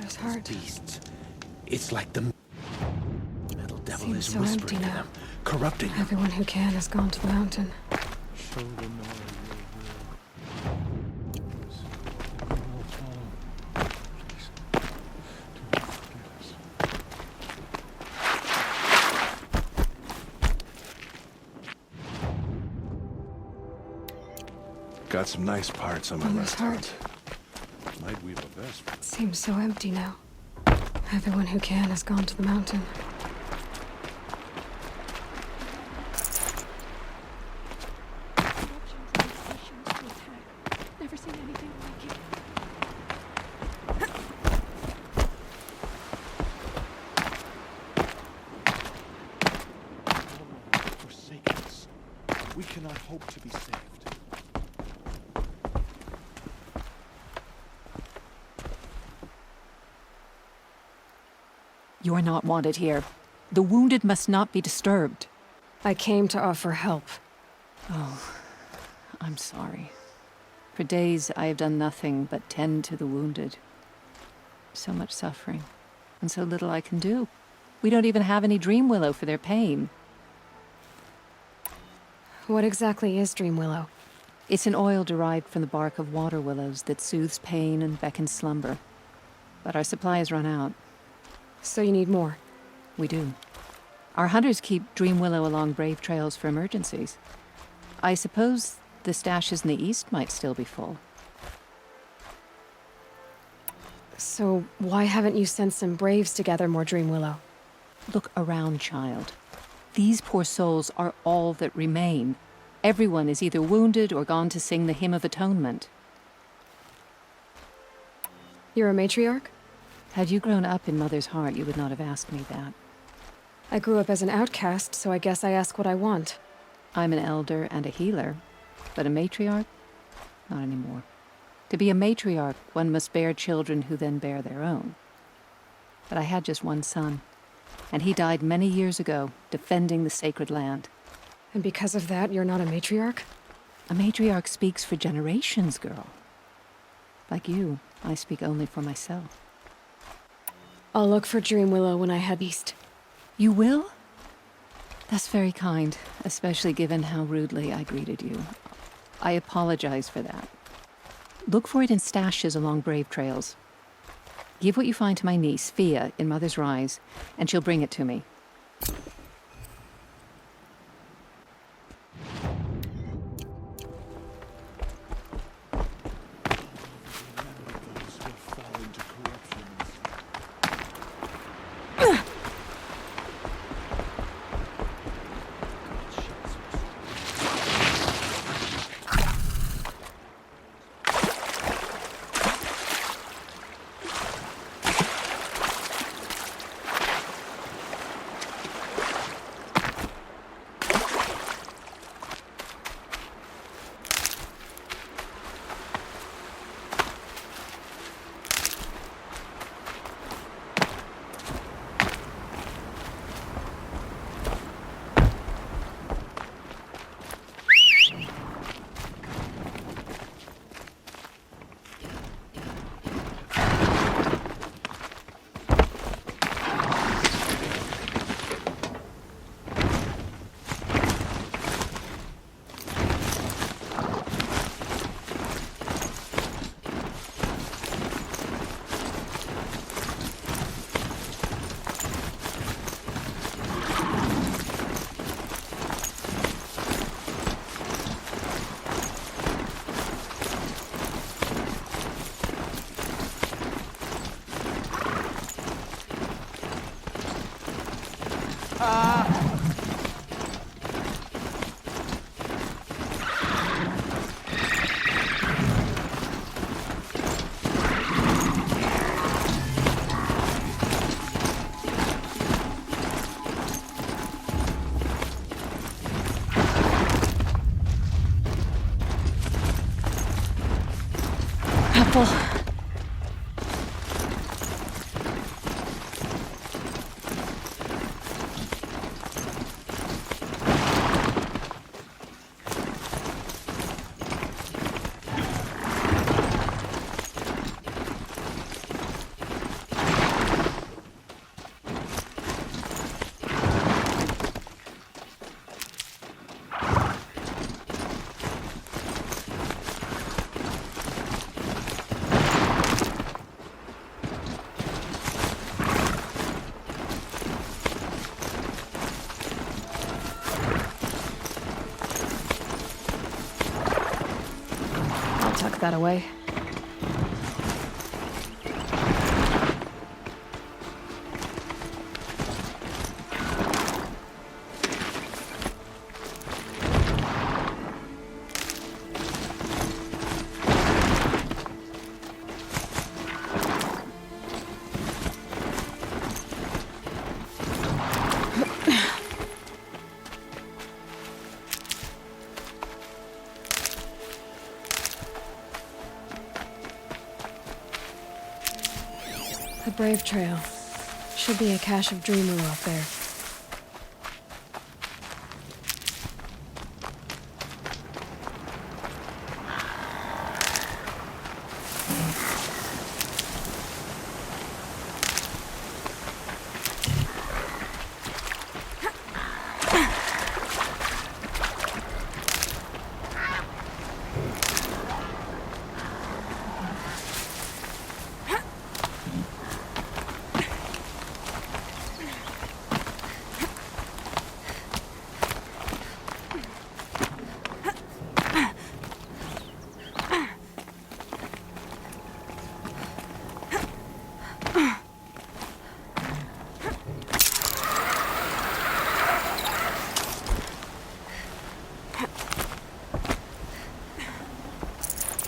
Mother's heart. Beasts. It's like the metal devil Seems is so whispering empty to now. them, corrupting them. Everyone who can has gone to the mountain. Show the Nora your will. Yes, we will follow. Please, do not forget us. Got some nice parts on my Mother's restaurant. heart. Might weave a vest. Seems so empty now. Everyone who can has gone to the mountain. Never seen anything like it. Forsake us. We cannot hope to be saved. You are not wanted here. The wounded must not be disturbed. I came to offer help. Oh, I'm sorry. For days I have done nothing but tend to the wounded. So much suffering, and so little I can do. We don't even have any dream willow for their pain. What exactly is Dream Willow? It's an oil derived from the bark of water willows that soothes pain and beckons slumber. But our supply has run out. So you need more. We do. Our hunters keep dream willow along brave trails for emergencies. I suppose the stashes in the east might still be full. So why haven't you sent some braves to gather more Dream Willow? Look around, child. These poor souls are all that remain. Everyone is either wounded or gone to sing the Hymn of Atonement. You're a matriarch? Had you grown up in Mother's heart, you would not have asked me that. I grew up as an outcast, so I guess I ask what I want. I'm an elder and a healer, but a matriarch? Not anymore. To be a matriarch, one must bear children who then bear their own. But I had just one son, and he died many years ago, defending the sacred land. And because of that, you're not a matriarch? A matriarch speaks for generations, girl. Like you, I speak only for myself. I'll look for Dream Willow when I head east. You will? That's very kind, especially given how rudely I greeted you. I apologize for that. Look for it in stashes along brave trails. Give what you find to my niece, Fia, in Mother's Rise, and she'll bring it to me. Those will fall into corruption. Apple. tuck that away. The Brave Trail. Should be a cache of Dreamwillow up there.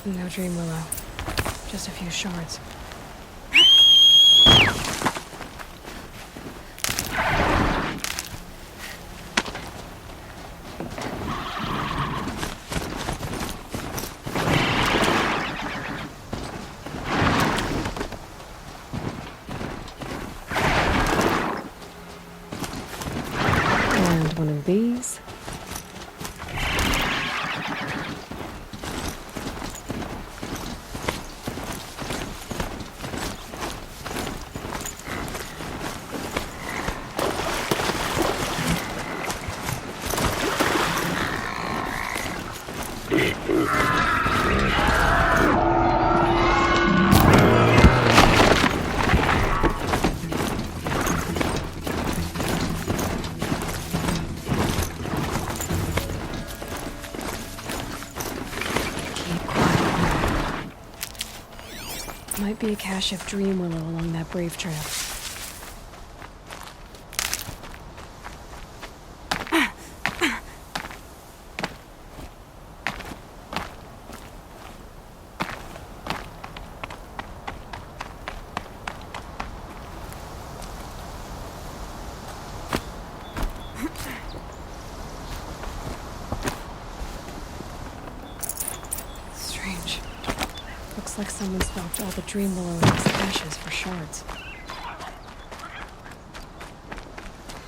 No Dreamwillow. Just a few shards. And one of these. Might be a cache of Dreamwillow along that Brave Trail. Strange. Looks like someone swapped all the Dreamwillow in these caches for shards.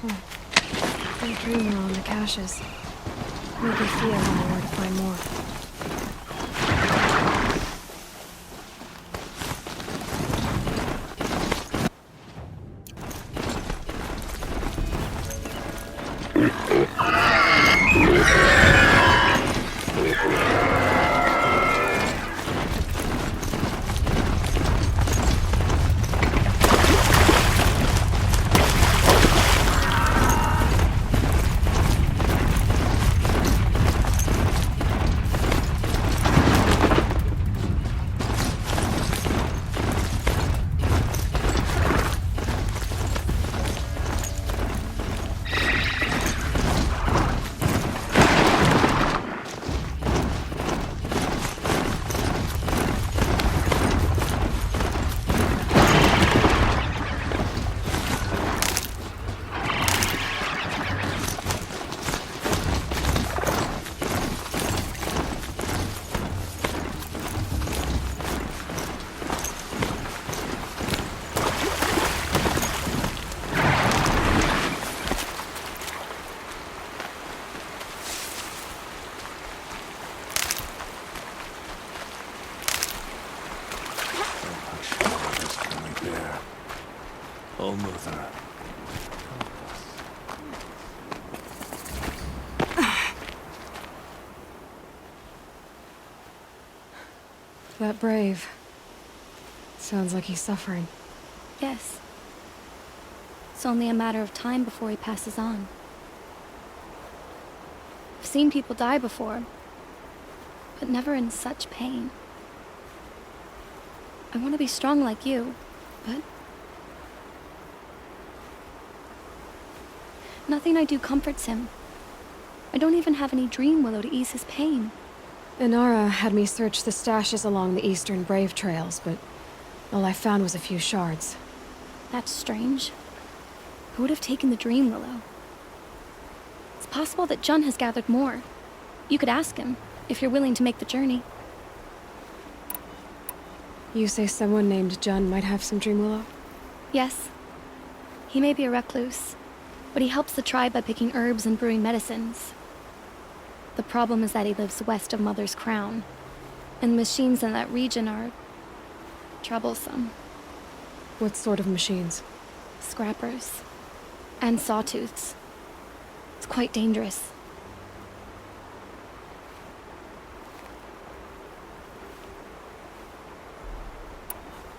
No Dreamwillow in the caches. Maybe Thea will know where to find more. Oh, Mother. That Brave. Sounds like he's suffering. Yes. It's only a matter of time before he passes on. I've seen people die before, but never in such pain. I want to be strong like you, but nothing I do comforts him. I don't even have any dream willow to ease his pain. Inara had me search the stashes along the eastern Brave Trails, but all I found was a few shards. That's strange. Who would have taken the dream willow? It's possible that Jun has gathered more. You could ask him, if you're willing to make the journey. You say someone named Jun might have some dream willow? Yes. He may be a recluse, but he helps the tribe by picking herbs and brewing medicines. The problem is that he lives west of Mother's Crown, and the machines in that region are troublesome. What sort of machines? Scrappers. And sawtooths. It's quite dangerous.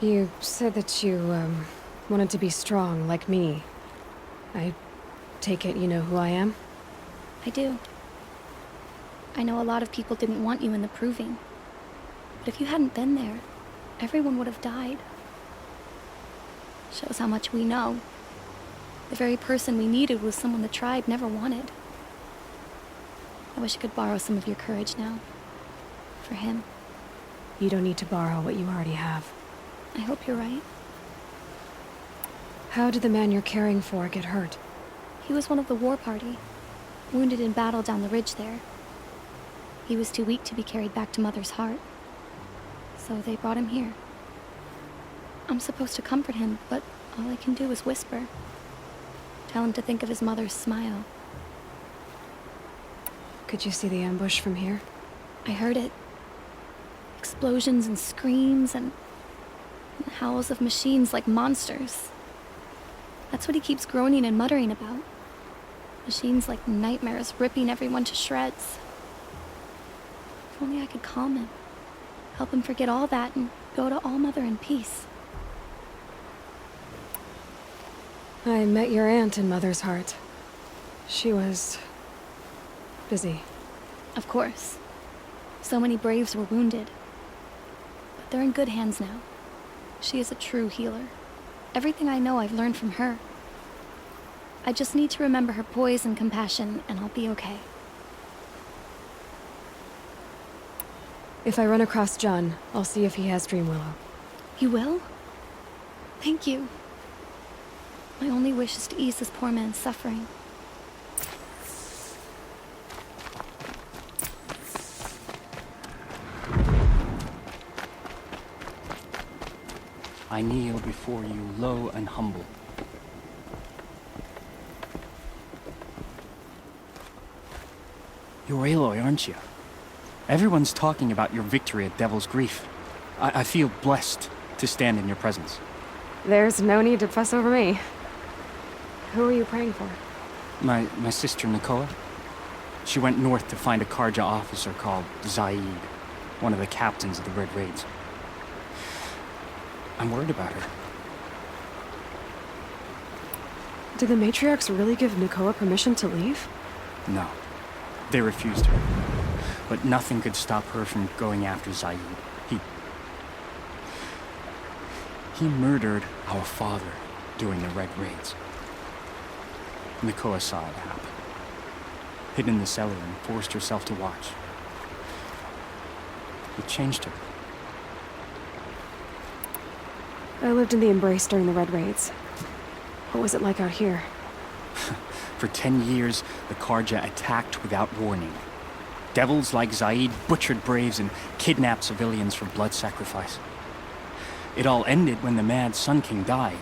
You said that you, wanted to be strong, like me. I take it you know who I am? I do. I know a lot of people didn't want you in the Proving. But if you hadn't been there, everyone would have died. Shows how much we know. The very person we needed was someone the tribe never wanted. I wish I could borrow some of your courage now. For him. You don't need to borrow what you already have. I hope you're right. How did the man you're caring for get hurt? He was one of the war party, wounded in battle down the ridge there. He was too weak to be carried back to Mother's heart, so they brought him here. I'm supposed to comfort him, but all I can do is whisper. Tell him to think of his mother's smile. Could you see the ambush from here? I heard it. Explosions and screams and howls of machines like monsters. That's what he keeps groaning and muttering about. Machines like nightmares ripping everyone to shreds. If only I could calm him. Help him forget all that and go to All Mother in peace. I met your aunt in Mother's Heart. She was busy. Of course. So many braves were wounded. But they're in good hands now. She is a true healer. Everything I know I've learned from her. I just need to remember her poise and compassion, and I'll be okay. If I run across Jun, I'll see if he has dream willow. You will? Thank you. My only wish is to ease this poor man's suffering. I kneel before you, low and humble. You're Aloy, aren't you? Everyone's talking about your victory at Devil's Grief. I feel blessed to stand in your presence. There's no need to fuss over me. Who are you praying for? My sister Nakoa. She went north to find a Karja officer called Zaid, one of the captains of the Red Raids. I'm worried about her. Did the matriarchs really give Nakoa permission to leave? No. They refused her. But nothing could stop her from going after Zaid. He murdered our father during the Red Raids. Nakoa saw it happen. Hid in the cellar and forced herself to watch. It changed her. I lived in the Embrace during the Red Raids. What was it like out here? For 10 years, the Karja attacked without warning. Devils like Zaid butchered braves and kidnapped civilians for blood sacrifice. It all ended when the Mad Sun King died.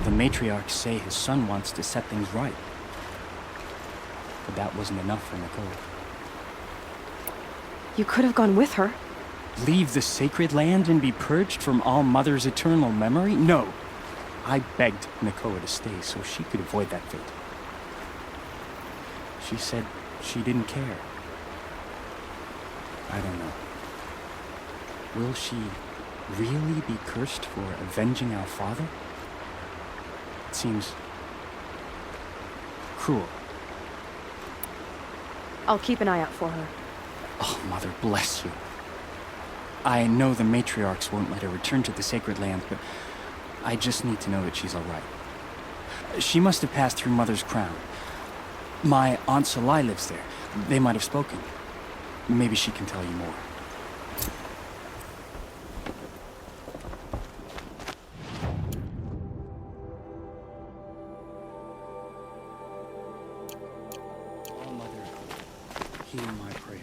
The matriarchs say his son wants to set things right. But that wasn't enough for Nakoa. You could have gone with her. Leave the sacred land and be purged from All Mother's eternal memory? No. I begged Nakoa to stay so she could avoid that fate. She said she didn't care. I don't know. Will she really be cursed for avenging our father? It seems cruel. I'll keep an eye out for her. Oh, Mother bless you. I know the matriarchs won't let her return to the Sacred Land, but I just need to know that she's all right. She must have passed through Mother's Crown. My Aunt Salai lives there. They might have spoken. Maybe she can tell you more. Oh, Mother, hear my prayer.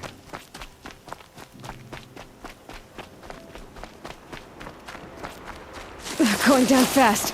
Going down fast.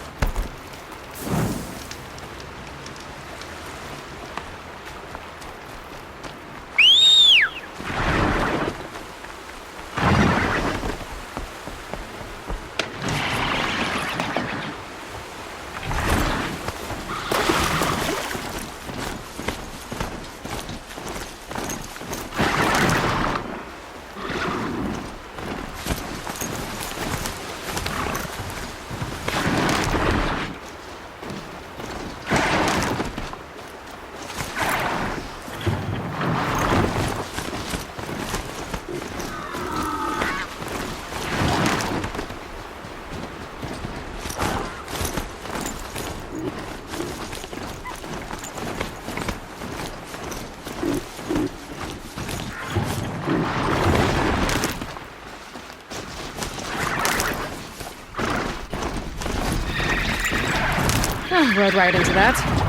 Rode right into that.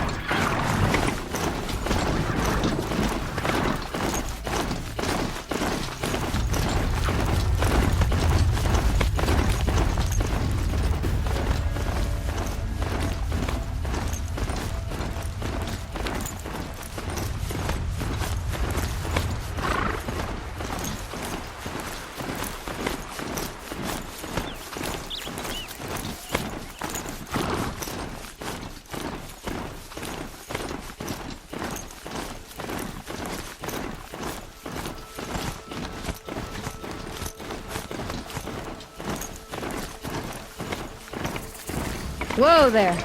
Whoa there.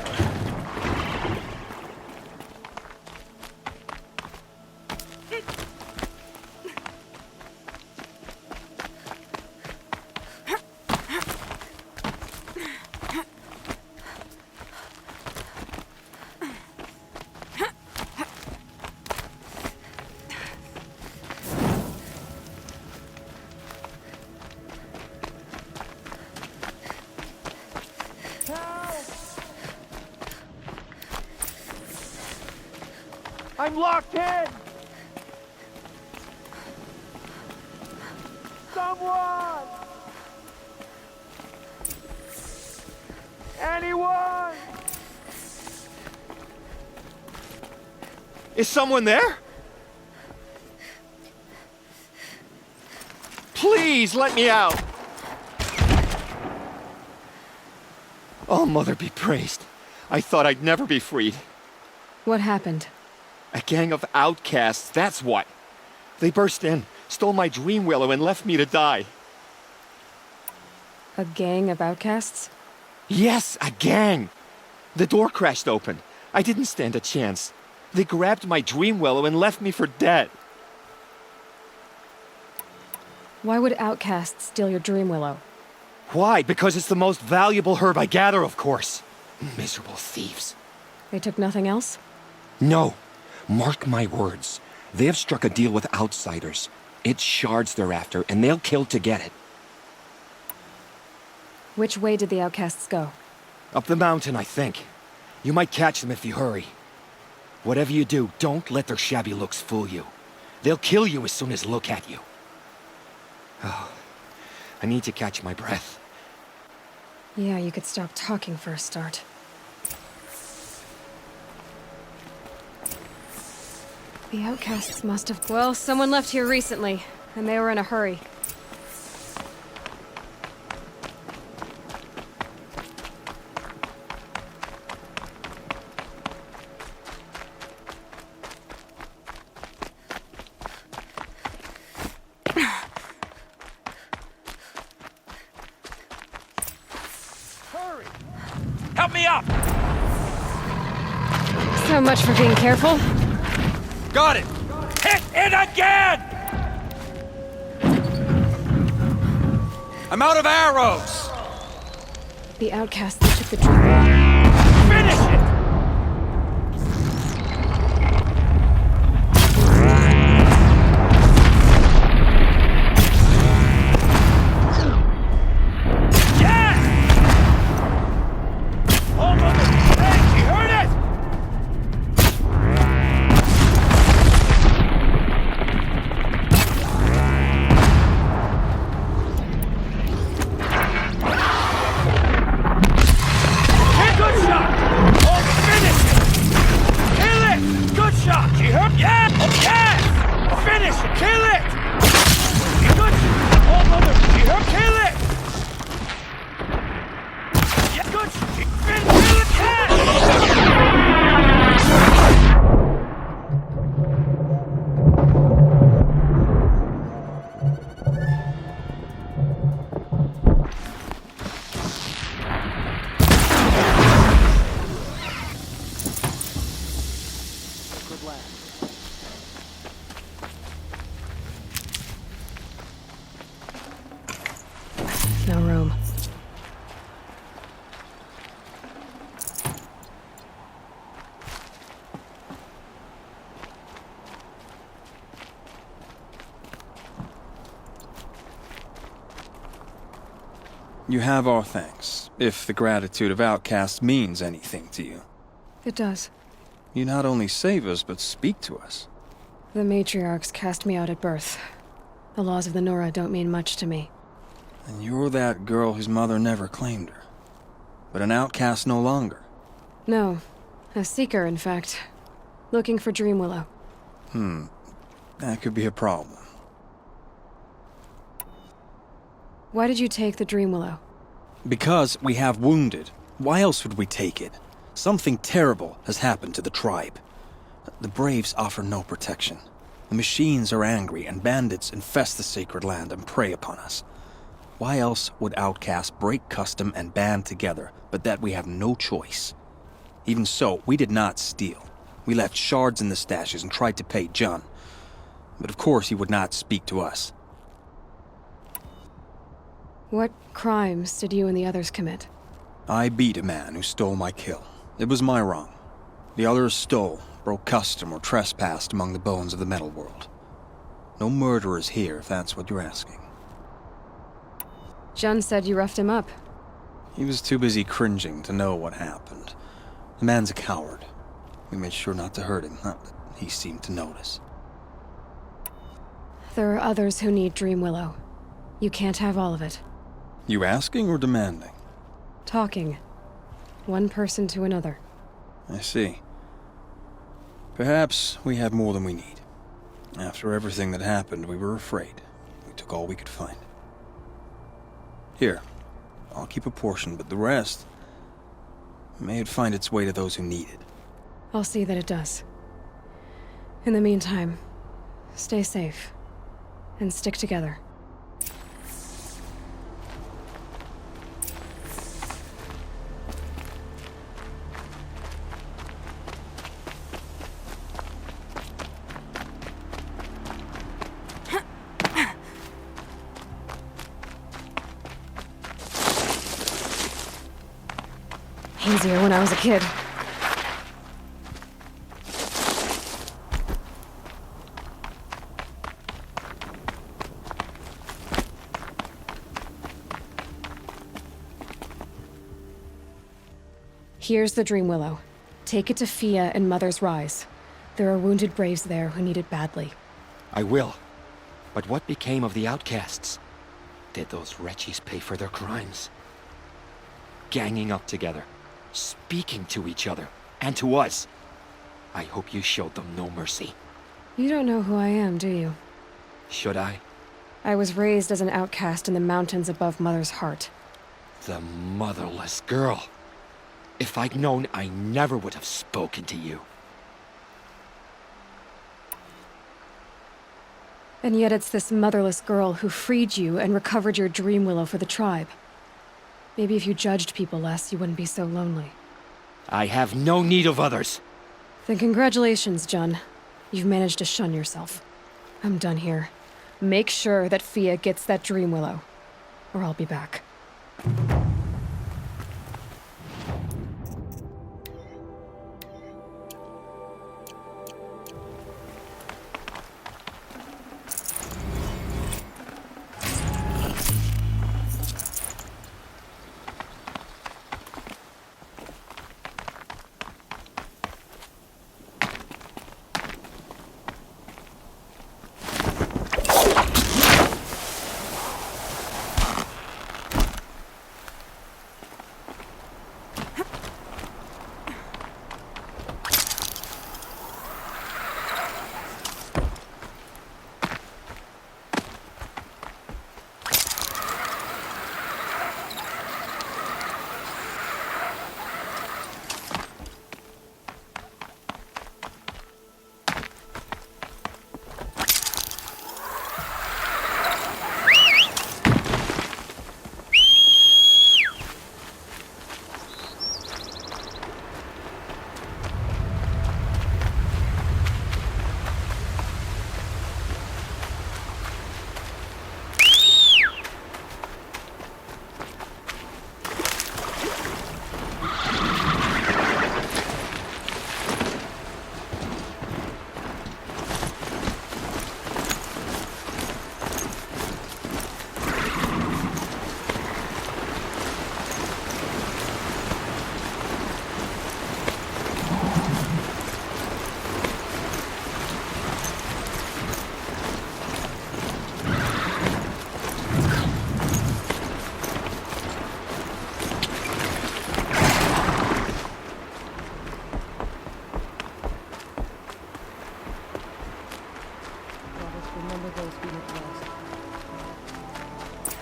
I'm locked in! Someone! Anyone! Is someone there? Please let me out! Oh, Mother be praised. I thought I'd never be freed. What happened? A gang of outcasts, that's what. They burst in, stole my dream willow, and left me to die. A gang of outcasts? Yes, a gang! The door crashed open. I didn't stand a chance. They grabbed my dream willow and left me for dead. Why would outcasts steal your dream willow? Why? Because it's the most valuable herb I gather, of course. Miserable thieves. They took nothing else? No. Mark my words. They have struck a deal with outsiders. It's shards they're after, and they'll kill to get it. Which way did the outcasts go? Up the mountain, I think. You might catch them if you hurry. Whatever you do, don't let their shabby looks fool you. They'll kill you as soon as look at you. Oh, I need to catch my breath. Yeah, you could stop talking for a start. The outcasts must have... Well, someone left here recently, and they were in a hurry. Help me up! So much for being careful. Got it! Hit it again! I'm out of arrows! The outcasts that took the dream. Finish it! No room. You have our thanks, if the gratitude of outcasts means anything to you. It does. You not only save us, but speak to us. The matriarchs cast me out at birth. The laws of the Nora don't mean much to me. And you're that girl whose mother never claimed her. But an outcast no longer. No. A seeker, in fact. Looking for Dreamwillow. That could be a problem. Why did you take the Dreamwillow? Because we have wounded. Why else would we take it? Something terrible has happened to the tribe. The Braves offer no protection. The machines are angry, and bandits infest the sacred land and prey upon us. Why else would outcasts break custom and band together, but that we have no choice? Even so, we did not steal. We left shards in the stashes and tried to pay John. But of course he would not speak to us. What crimes did you and the others commit? I beat a man who stole my kill. It was my wrong. The others stole, broke custom, or trespassed among the bones of the metal world. No murderers here, if that's what you're asking. Jun said you roughed him up. He was too busy cringing to know what happened. The man's a coward. We made sure not to hurt him, not that he seemed to notice. There are others who need Dreamwillow. You can't have all of it. You asking or demanding? Talking. One person to another. I see. Perhaps we have more than we need. After everything that happened, we were afraid. We took all we could find. Here, I'll keep a portion, but the rest... may it find its way to those who need it. I'll see that it does. In the meantime, stay safe. And stick together. Easier when I was a kid. Here's the Dreamwillow. Take it to Fia and Mother's Rise. There are wounded Braves there who need it badly. I will. But what became of the outcasts? Did those wretches pay for their crimes? Ganging up together, speaking to each other, and to us. I hope you showed them no mercy. You don't know who I am, do you? Should I? I was raised as an outcast in the mountains above Mother's Heart. The motherless girl. If I'd known, I never would have spoken to you. And yet it's this motherless girl who freed you and recovered your Dreamwillow for the tribe. Maybe if you judged people less, you wouldn't be so lonely. I have no need of others. Then congratulations, Jun. You've managed to shun yourself. I'm done here. Make sure that Fia gets that Dreamwillow. or I'll be back.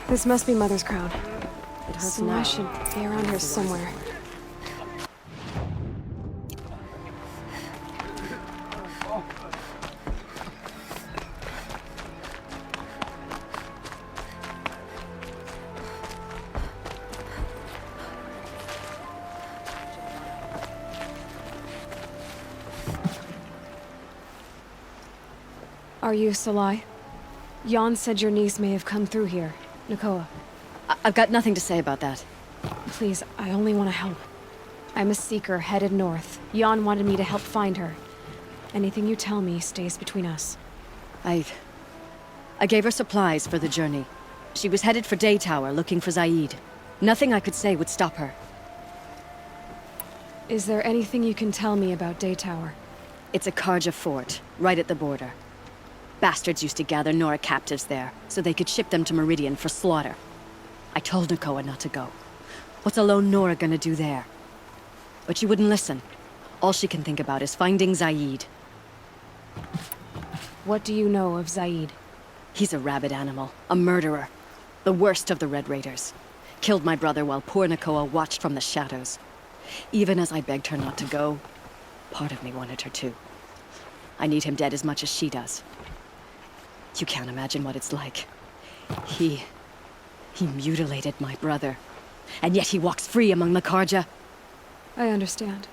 This must be Mother's crown. So I should be around here somewhere. Are you Salai? Jan said your niece may have come through here. Nakoa. I've got nothing to say about that. Please, I only want to help. I'm a seeker headed north. Jan wanted me to help find her. Anything you tell me stays between us. I gave her supplies for the journey. She was headed for Daytower looking for Zaid. Nothing I could say would stop her. Is there anything you can tell me about Daytower? It's a Karja fort, right at the border. Bastards used to gather Nora captives there, so they could ship them to Meridian for slaughter. I told Nakoa not to go. What's a lone Nora gonna do there? But she wouldn't listen. All she can think about is finding Zaid. What do you know of Zaid? He's a rabid animal, a murderer. The worst of the Red Raiders. Killed my brother while poor Nakoa watched from the shadows. Even as I begged her not to go, part of me wanted her to. I need him dead as much as she does. You can't imagine what it's like. He mutilated my brother. And yet he walks free among the Karja. I understand.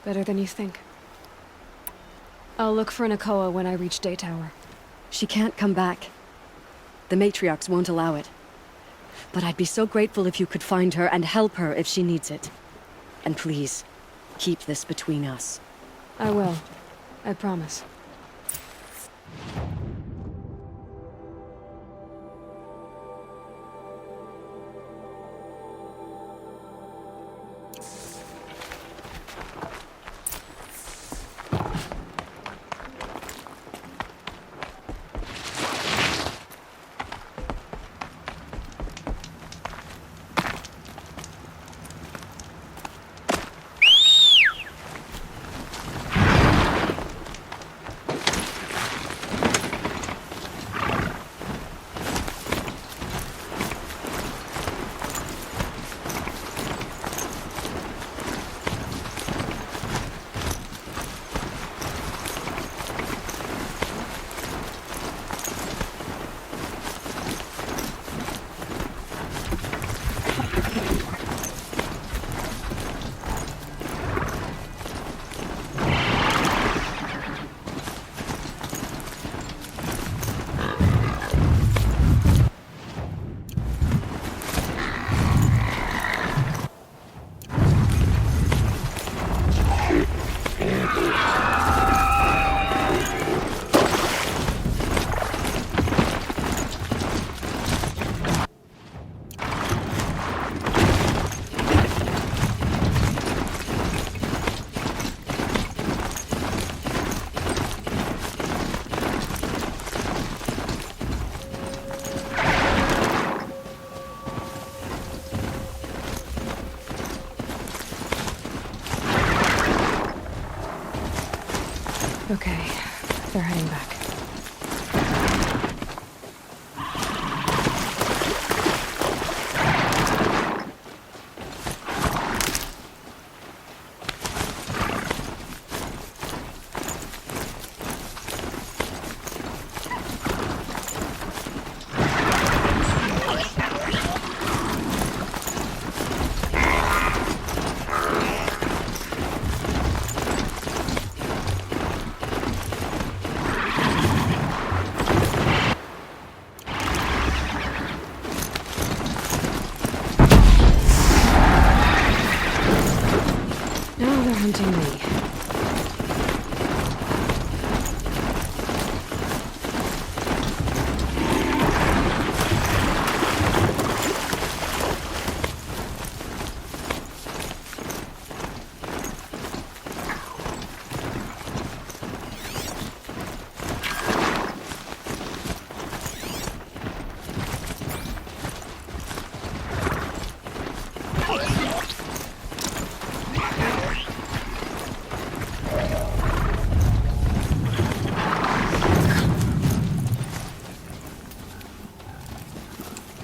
Better than you think. I'll look for Nakoa when I reach Daytower. She can't come back. The matriarchs won't allow it. But I'd be so grateful if you could find her and help her if she needs it. And please, keep this between us. I will. I promise.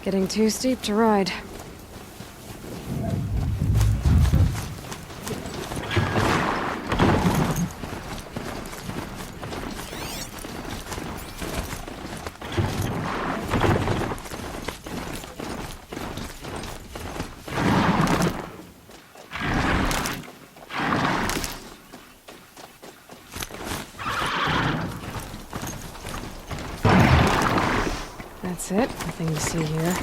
Getting too steep to ride. That's it. Nothing to see here.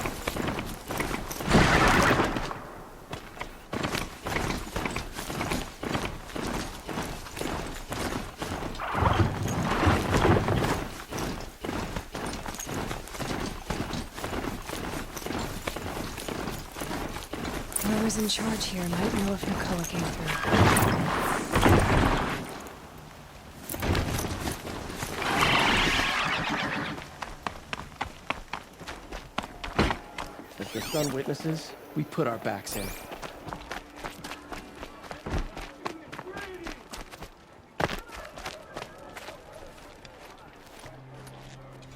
Whoever's in charge here might know if Nakoa came through. If the sun witnesses, we put our backs in.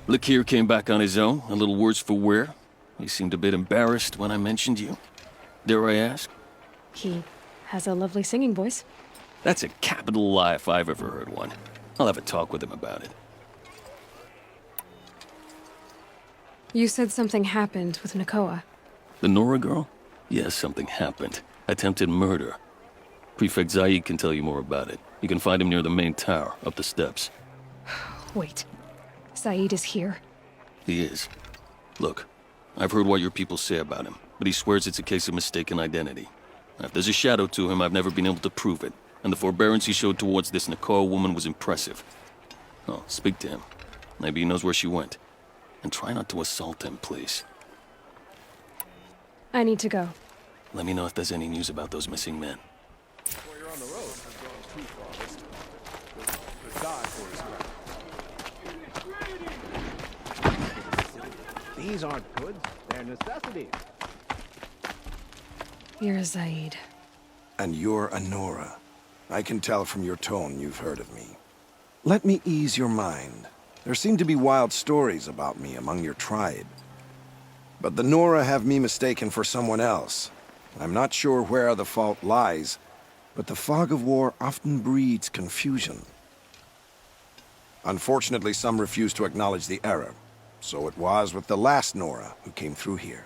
Lakir came back on his own, a little worse for wear. He seemed a bit embarrassed when I mentioned you. Dare I ask? He has a lovely singing voice. That's a capital lie if I've ever heard one. I'll have a talk with him about it. You said something happened with Nakoa. The Nora girl? Yes, something happened. Attempted murder. Prefect Zaid can tell you more about it. You can find him near the main tower, up the steps. Wait. Saeed is here. He is. Look, I've heard what your people say about him, but he swears it's a case of mistaken identity. If there's a shadow to him, I've never been able to prove it, and the forbearance he showed towards this Nakoa woman was impressive. Oh, speak to him. Maybe he knows where she went. And try not to assault him, please. I need to go. Let me know if there's any news about those missing men. These aren't goods, they're necessities. You're Zaid. And you're Anora. I can tell from your tone you've heard of me. Let me ease your mind. There seem to be wild stories about me among your tribe. But the Nora have me mistaken for someone else. I'm not sure where the fault lies, but the fog of war often breeds confusion. Unfortunately, some refuse to acknowledge the error. So it was with the last Nora who came through here.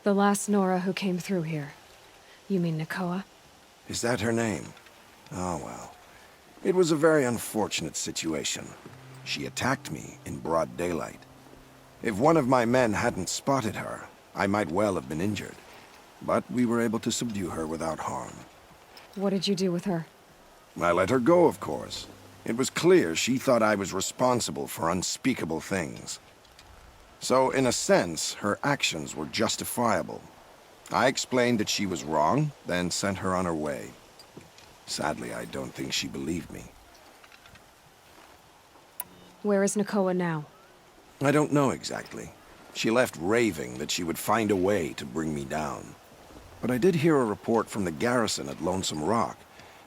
The last Nora who came through here. You mean Nakoa? Is that her name? Oh, well. It was a very unfortunate situation. She attacked me in broad daylight. If one of my men hadn't spotted her, I might well have been injured. But we were able to subdue her without harm. What did you do with her? I let her go, of course. It was clear she thought I was responsible for unspeakable things. So, in a sense, her actions were justifiable. I explained that she was wrong, then sent her on her way. Sadly, I don't think she believed me. Where is Nakoa now? I don't know exactly. She left raving that she would find a way to bring me down. But I did hear a report from the garrison at Lonesome Rock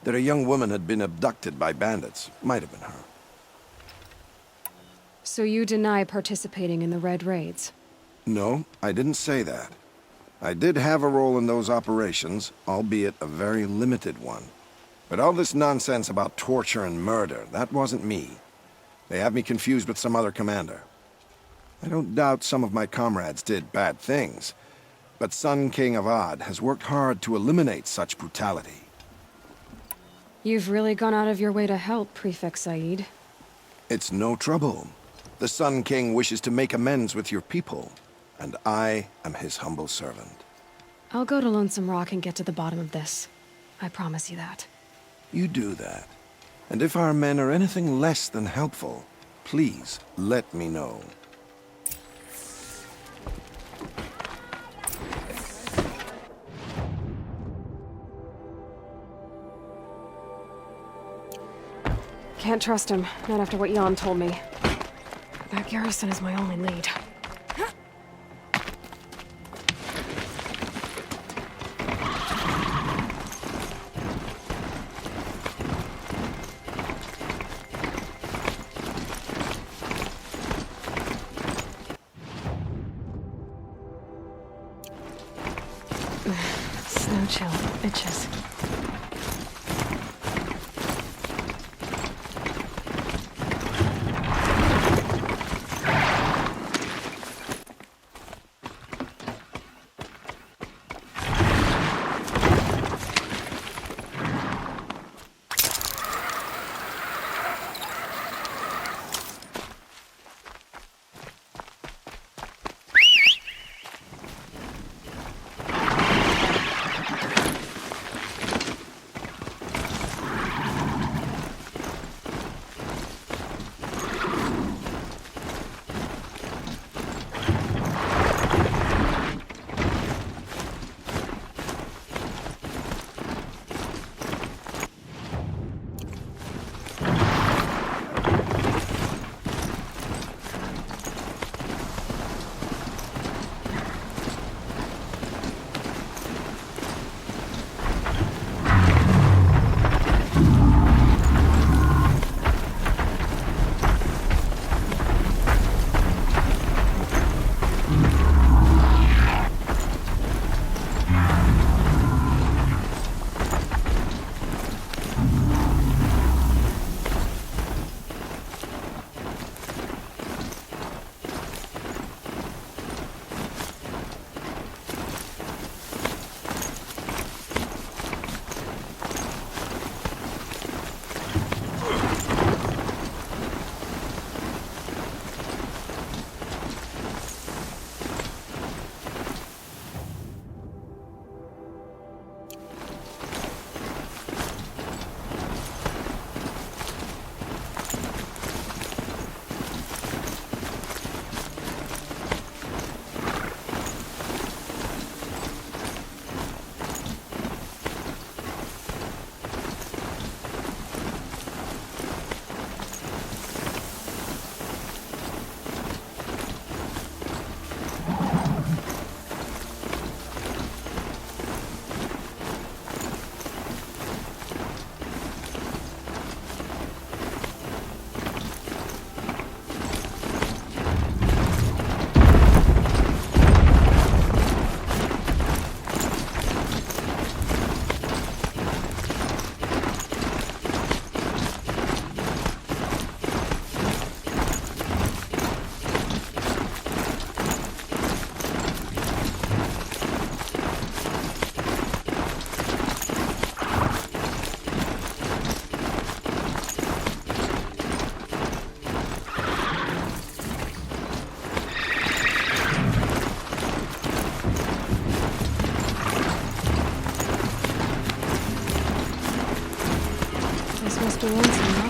that a young woman had been abducted by bandits. Might have been her. So you deny participating in the Red Raids? No, I didn't say that. I did have a role in those operations, albeit a very limited one. But all this nonsense about torture and murder, that wasn't me. They have me confused with some other commander. I don't doubt some of my comrades did bad things, but Sun King Avad has worked hard to eliminate such brutality. You've really gone out of your way to help, Prefect Saeed. It's no trouble. The Sun King wishes to make amends with your people, and I am his humble servant. I'll go to Lonesome Rock and get to the bottom of this. I promise you that. You do that. And if our men are anything less than helpful, please let me know. Can't trust him, not after what Jan told me. That garrison is my only lead. Snow chill, bitches. Mr. Lonesome, huh?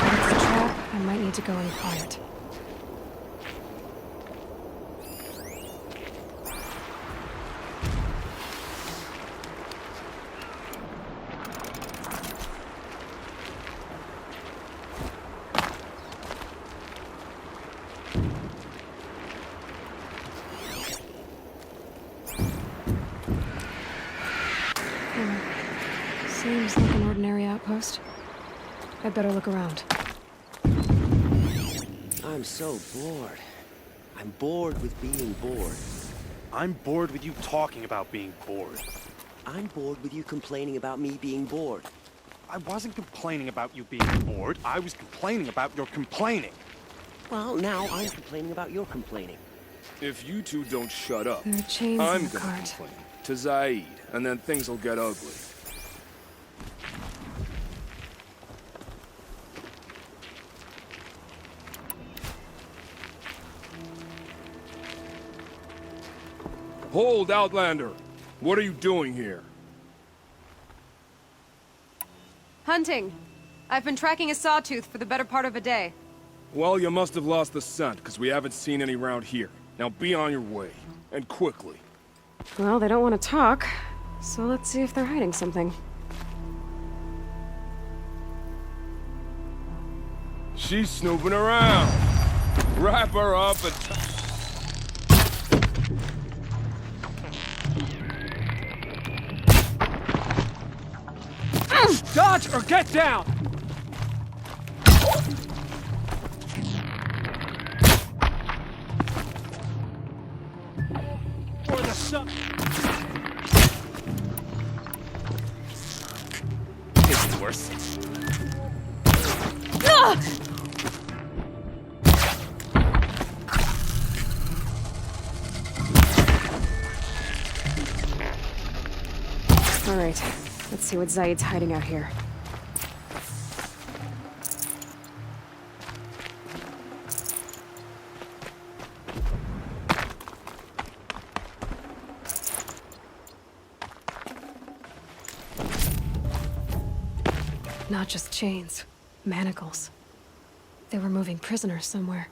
If it's a trap, I might need to go in quiet. Seems like an ordinary outpost. I'd better look around. I'm so bored. I'm bored with being bored. I'm bored with you talking about being bored. I'm bored with you complaining about me being bored. I wasn't complaining about you being bored. I was complaining about your complaining. Well, now I'm complaining about your complaining. If you two don't shut up, There are chains I'm in the gonna cart. complain to Zaid, and then things will get ugly. Hold, Outlander! What are you doing here? Hunting. I've been tracking a sawtooth for the better part of a day. Well, you must have lost the scent, because we haven't seen any round here. Now be on your way, and quickly. Well, they don't want to talk, so let's see if they're hiding something. She's snooping around. Wrap her up and... Dodge or get down! For the sun. worse. All right, let's see what Zaid's hiding out here. Not just chains, manacles. They were moving prisoners somewhere.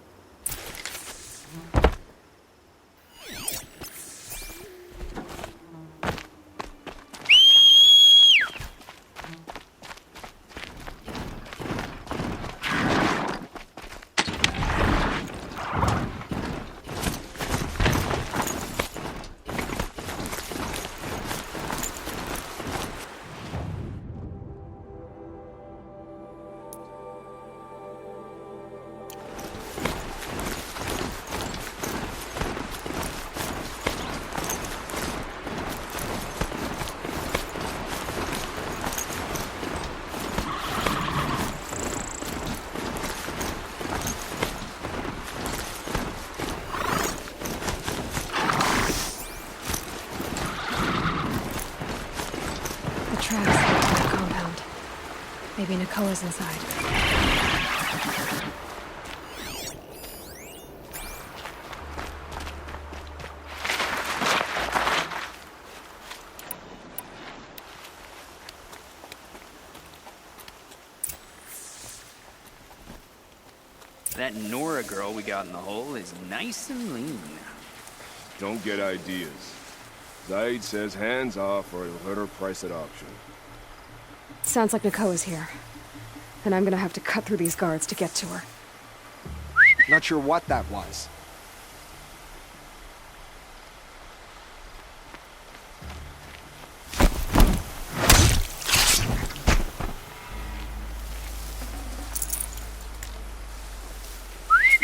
Tracks lead to the compound. Maybe Nakoa's inside. That Nora girl we got in the hole is nice and lean. Don't get ideas. Zaid says hands off or he'll hurt her price at auction. Sounds like Nakoa's here. Then I'm gonna have to cut through these guards to get to her. Not sure what that was.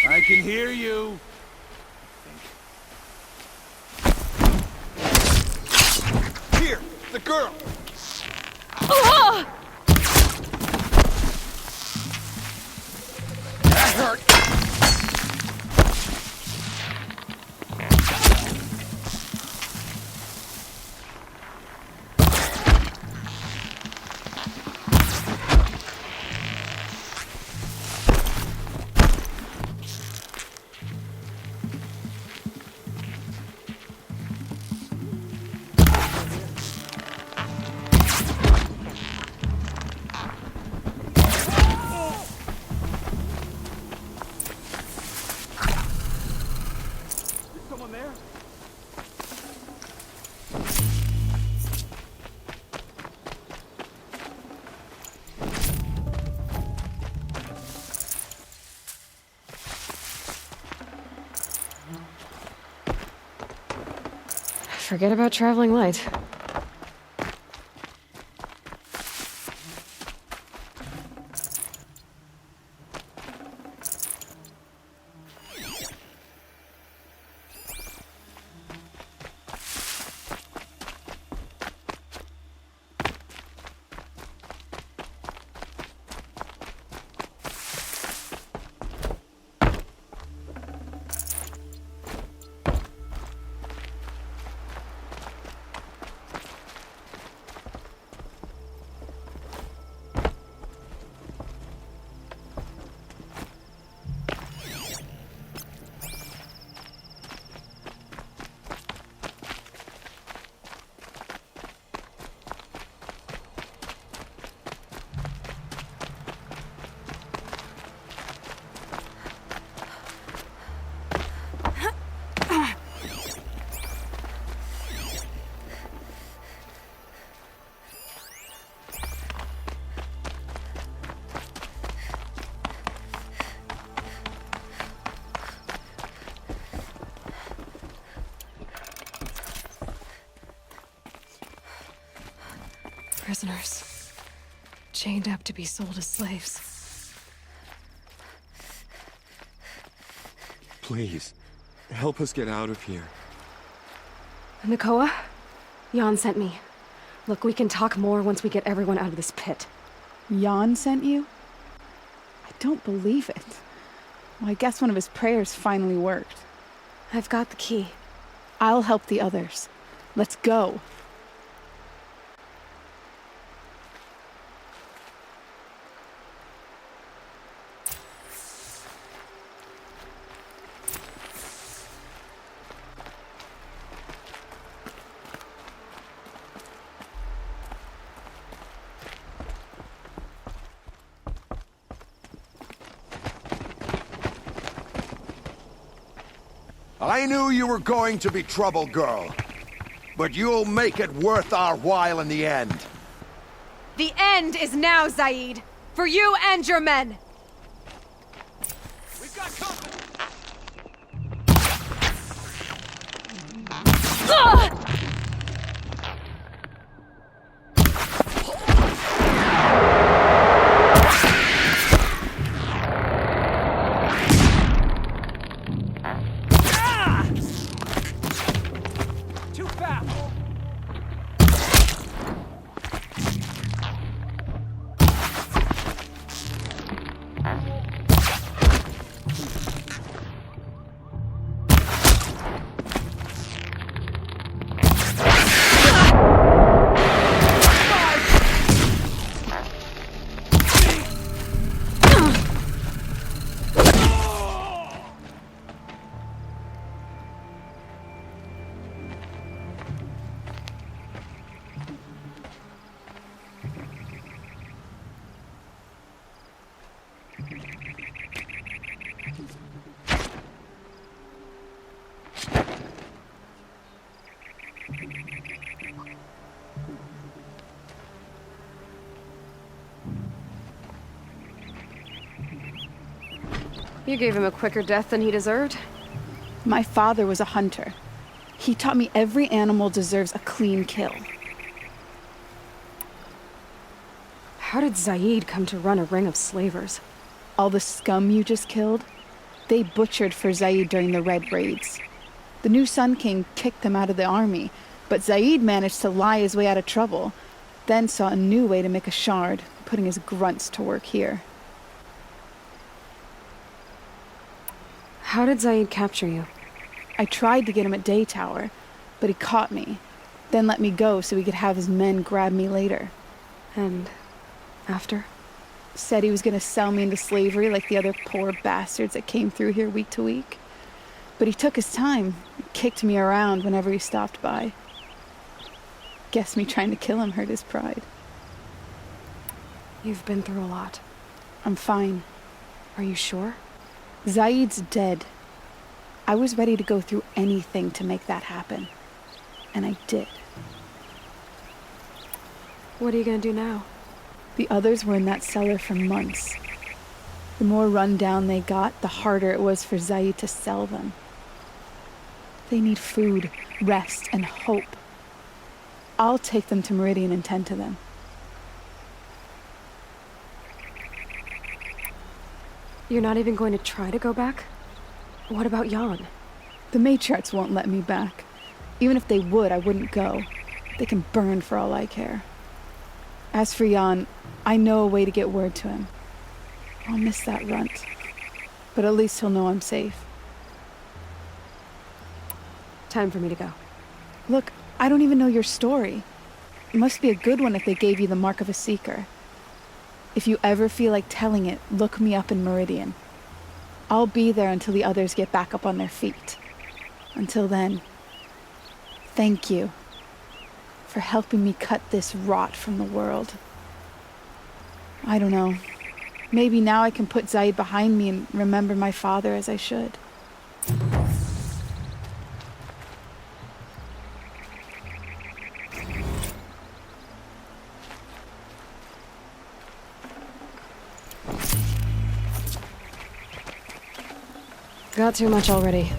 I can hear you. Here, the girl. That hurt. Forget about traveling light. Prisoners. Chained up to be sold as slaves. Please, help us get out of here. Nakoa? Jan sent me. Look, we can talk more once we get everyone out of this pit. Jan sent you? I don't believe it. Well, I guess one of his prayers finally worked. I've got the key. I'll help the others. Let's go. I knew you were going to be trouble, girl. But you'll make it worth our while in the end. The end is now, Zaid! For you and your men! We've got company! Too fast! You gave him a quicker death than he deserved. My father was a hunter. He taught me every animal deserves a clean kill. How did Zaid come to run a ring of slavers? All the scum you just killed, they butchered for Zaid during the Red Raids. The new Sun King kicked them out of the army, but Zaid managed to lie his way out of trouble, then saw a new way to make a shard, putting his grunts to work here. How did Zaid capture you? I tried to get him at Day Tower, but he caught me, then let me go so he could have his men grab me later. And after? Said he was gonna sell me into slavery like the other poor bastards that came through here week to week. But he took his time, kicked me around whenever he stopped by. Guess me trying to kill him hurt his pride. You've been through a lot. I'm fine. Are you sure? Zaid's dead. I was ready to go through anything to make that happen. And I did. What are you gonna do now? The others were in that cellar for months. The more run down they got, the harder it was for Zaid to sell them. They need food, rest, and hope. I'll take them to Meridian and tend to them. You're not even going to try to go back? What about Jan? The matriarchs won't let me back. Even if they would, I wouldn't go. They can burn for all I care. As for Jan, I know a way to get word to him. I'll miss that runt. But at least he'll know I'm safe. Time for me to go. Look, I don't even know your story. It must be a good one if they gave you the mark of a seeker. If you ever feel like telling it, look me up in Meridian. I'll be there until the others get back up on their feet. Until then, thank you for helping me cut this rot from the world. I don't know. Maybe now I can put Zaid behind me and remember my father as I should. Got too much already.